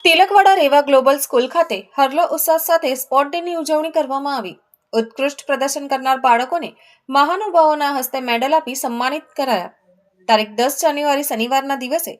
તિલકવાડા રેવા global school ખાતે હર્ષ ઉલ્લાસ સાથે સ્પોર્ટ ડેની ઉજવણી કરવામાં આવી। ઉત્કૃષ્ટ પ્રદર્શન કરનાર બાળકોને મહાનુભાવોના હસ્તે મેડલ આપી સન્માનિત કરાયા। તારીખ 10 જાન્યુઆરી શનિવારના દિવસે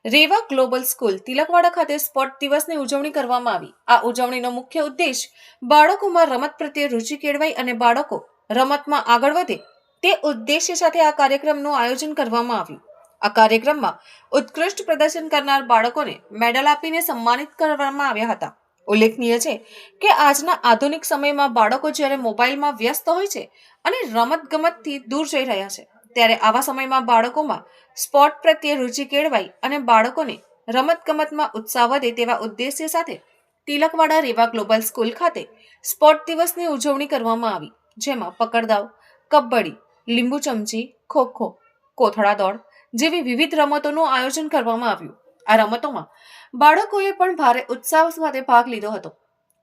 રેવા ગ્લોબલ સ્કૂલ તિલકવાડા ખાતે સ્પોર્ટ દિવસની ઉજવણી કરવામાં આવી। આ ઉજવણીનો મુખ્ય ઉદ્દેશ બાળકોમાં રમત પ્રત્યે રુચિ કેળવાય અને બાળકો રમતમાં આગળ વધે તે ઉદ્દેશ્ય સાથે આ કાર્યક્રમનું આયોજન કરવામાં આવ્યું। આ કાર્યક્રમમાં ઉત્કૃષ્ટ પ્રદર્શન કરનાર બાળકોને મેડલ આપીને સન્માનિત કરવામાં આવ્યા હતા। ઉલ્લેખનીય છે કે આજના આધુનિક સમયમાં બાળકો જ્યારે મોબાઈલમાં વ્યસ્ત હોય છે અને રમતગમતથી દૂર જઈ રહ્યા છે, ત્યારે આવા સમયમાં બાળકોમાં સ્પોર્ટ પ્રત્યે રુચિ કેળવાય અને બાળકોને રમતગમતમાં ઉત્સાહ વધે તેવા ઉદ્દેશ્ય સાથે તિલકવાડા રેવા ગ્લોબલ સ્કૂલ ખાતે સ્પોર્ટ દિવસની ઉજવણી કરવામાં આવી, જેમાં પકડદાવ, કબડ્ડી, લીંબુ ચમચી, ખોખો, કોથળા દોડ જેવી વિવિધ રમતોનું આયોજન કરવામાં આવ્યું। આ રમતોમાં બાળકોએ પણ ભારે ઉત્સાહ સાથે ભાગ લીધો હતો।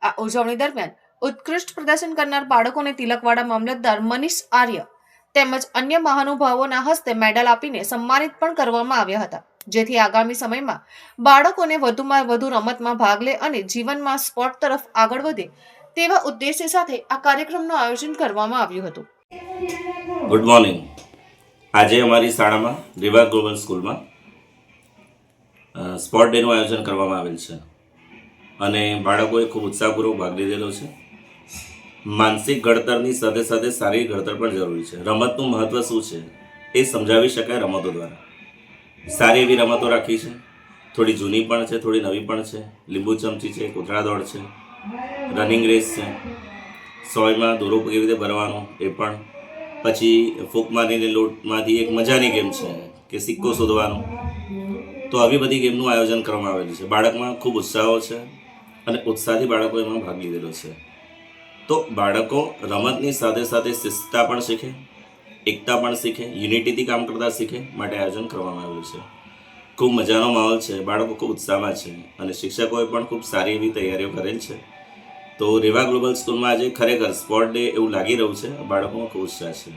આ ઉજવણી દરમિયાન ઉત્કૃષ્ટ પ્રદર્શન કરનાર બાળકોને તિલકવાડા મામલતદાર મનીષ આર્ય તેમજ અન્ય મહાનુભાવોના હસ્તે મેડલ આપીને સન્માનિત પણ કરવામાં આવ્યા હતા, જેથી આગામી સમયમાં બાળકોને વધુમાં વધુ રમતમાં ભાગ લે અને જીવનમાં સ્પોર્ટ તરફ આગળ વધે તેવા ઉદ્દેશ્ય સાથે આ કાર્યક્રમનું આયોજન કરવામાં આવ્યું હતું। Good morning. આજે અમારી શાળામાં રેવા ગ્લોબલ સ્કૂલમાં સ્પોર્ટ ડેનું આયોજન કરવામાં આવેલ છે અને બાળકોએ ખૂબ ઉત્સાહપૂર્વક ભાગ લીધેલો છે। માનસિક ઘડતરની સાથે સાથે શારીરિક ઘડતર પણ જરૂરી છે। રમતનું મહત્ત્વ શું છે એ સમજાવી શકાય રમતો દ્વારા। સારી એવી રમતો રાખી છે, થોડી જૂની પણ છે, થોડી નવી પણ છે। લીંબુ ચમચી છે, કોથળા દોડ છે, રનિંગ રેસ છે, 100માં દોરો કેવી રીતે ભરવાનો એ પણ, પછી ફૂંક મારીને લોટમાંથી એક મજાની ગેમ છે કે સિક્કો શોધવાનો। તો આવી બધી ગેમનું આયોજન કરવામાં આવેલું છે। બાળકમાં ખૂબ ઉત્સાહો છે અને ઉત્સાહથી બાળકો એમાં ભાગ લીધેલો છે। તો બાળકો રમતની સાથે સાથે શિસ્તતા પણ શીખે, એકતા પણ શીખે, યુનિટીથી કામ કરતા શીખે માટે આયોજન કરવામાં આવેલું છે। ખૂબ મજાનો માહોલ છે, બાળકો ખૂબ ઉત્સાહમાં છે અને શિક્ષકોએ પણ ખૂબ સારી એવી તૈયારીઓ કરેલ છે। તો રેવા ગ્લોબલ સ્કૂલમાં આજે ખરેખર સ્પોર્ટ ડે એવું લાગી રહ્યું છે, બાળકોમાં ખૂબ ઉત્સાહ છે।